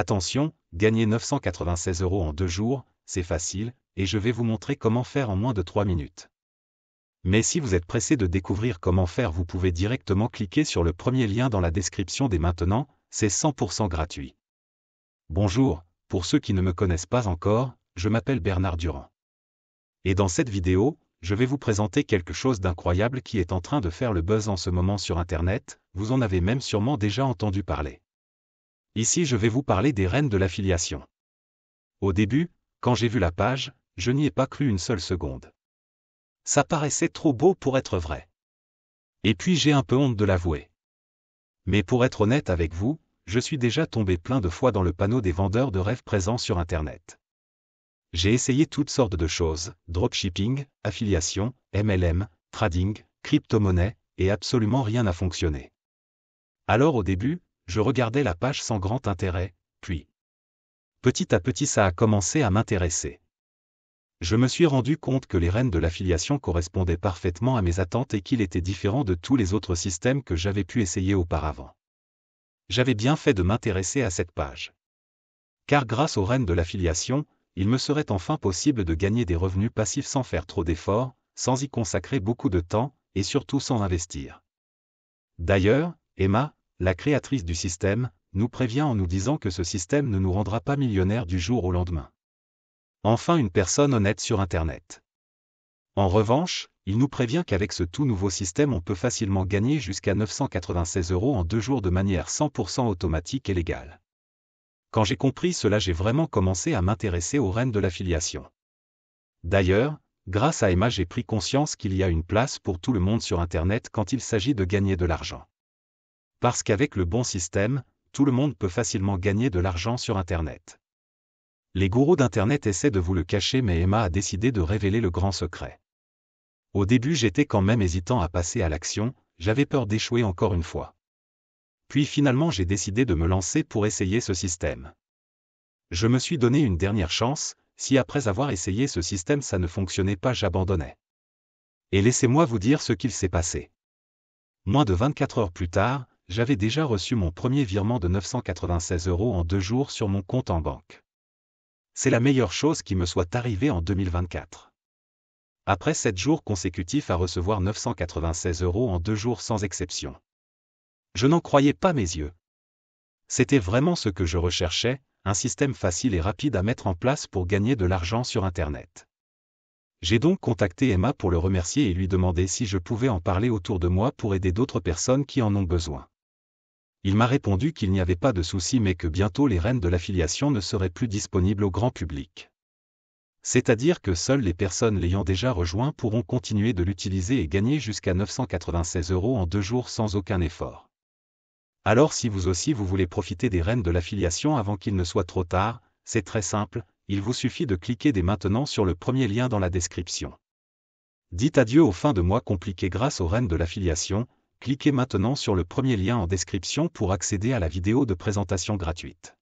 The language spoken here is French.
Attention, gagner 996 € en 2 jours, c'est facile, et je vais vous montrer comment faire en moins de 3 minutes. Mais si vous êtes pressé de découvrir comment faire, vous pouvez directement cliquer sur le premier lien dans la description dès maintenant, c'est 100% gratuit. Bonjour, pour ceux qui ne me connaissent pas encore, je m'appelle Bernard Durand. Et dans cette vidéo, je vais vous présenter quelque chose d'incroyable qui est en train de faire le buzz en ce moment sur Internet, vous en avez même sûrement déjà entendu parler. Ici je vais vous parler des reines de l'affiliation. Au début, quand j'ai vu la page, je n'y ai pas cru une seule seconde. Ça paraissait trop beau pour être vrai. Et puis j'ai un peu honte de l'avouer. Mais pour être honnête avec vous, je suis déjà tombé plein de fois dans le panneau des vendeurs de rêves présents sur Internet. J'ai essayé toutes sortes de choses, dropshipping, affiliation, MLM, trading, crypto-monnaie, et absolument rien n'a fonctionné. Alors au début, je regardais la page sans grand intérêt, puis petit à petit ça a commencé à m'intéresser. Je me suis rendu compte que les reines de l'affiliation correspondaient parfaitement à mes attentes et qu'il était différent de tous les autres systèmes que j'avais pu essayer auparavant. J'avais bien fait de m'intéresser à cette page. Car grâce aux reines de l'affiliation, il me serait enfin possible de gagner des revenus passifs sans faire trop d'efforts, sans y consacrer beaucoup de temps, et surtout sans investir. D'ailleurs, Emma, la créatrice du système, nous prévient en nous disant que ce système ne nous rendra pas millionnaires du jour au lendemain. Enfin une personne honnête sur Internet. En revanche, il nous prévient qu'avec ce tout nouveau système on peut facilement gagner jusqu'à 996 € en 2 jours de manière 100% automatique et légale. Quand j'ai compris cela, j'ai vraiment commencé à m'intéresser aux reines de l'affiliation. D'ailleurs, grâce à Emma, j'ai pris conscience qu'il y a une place pour tout le monde sur Internet quand il s'agit de gagner de l'argent. Parce qu'avec le bon système, tout le monde peut facilement gagner de l'argent sur Internet. Les gourous d'Internet essaient de vous le cacher, mais Emma a décidé de révéler le grand secret. Au début, j'étais quand même hésitant à passer à l'action, j'avais peur d'échouer encore une fois. Puis finalement j'ai décidé de me lancer pour essayer ce système. Je me suis donné une dernière chance, si après avoir essayé ce système ça ne fonctionnait pas, j'abandonnais. Et laissez-moi vous dire ce qu'il s'est passé. Moins de 24 heures plus tard, j'avais déjà reçu mon premier virement de 996 € en 2 jours sur mon compte en banque. C'est la meilleure chose qui me soit arrivée en 2024. Après 7 jours consécutifs à recevoir 996 € en 2 jours sans exception. Je n'en croyais pas mes yeux. C'était vraiment ce que je recherchais, un système facile et rapide à mettre en place pour gagner de l'argent sur Internet. J'ai donc contacté Emma pour le remercier et lui demander si je pouvais en parler autour de moi pour aider d'autres personnes qui en ont besoin. Il m'a répondu qu'il n'y avait pas de souci, mais que bientôt les reines de l'affiliation ne seraient plus disponibles au grand public. C'est-à-dire que seules les personnes l'ayant déjà rejoint pourront continuer de l'utiliser et gagner jusqu'à 996 € en 2 jours sans aucun effort. Alors si vous aussi vous voulez profiter des reines de l'affiliation avant qu'il ne soit trop tard, c'est très simple, il vous suffit de cliquer dès maintenant sur le premier lien dans la description. Dites adieu aux fins de mois compliquées grâce aux reines de l'affiliation, cliquez maintenant sur le premier lien en description pour accéder à la vidéo de présentation gratuite.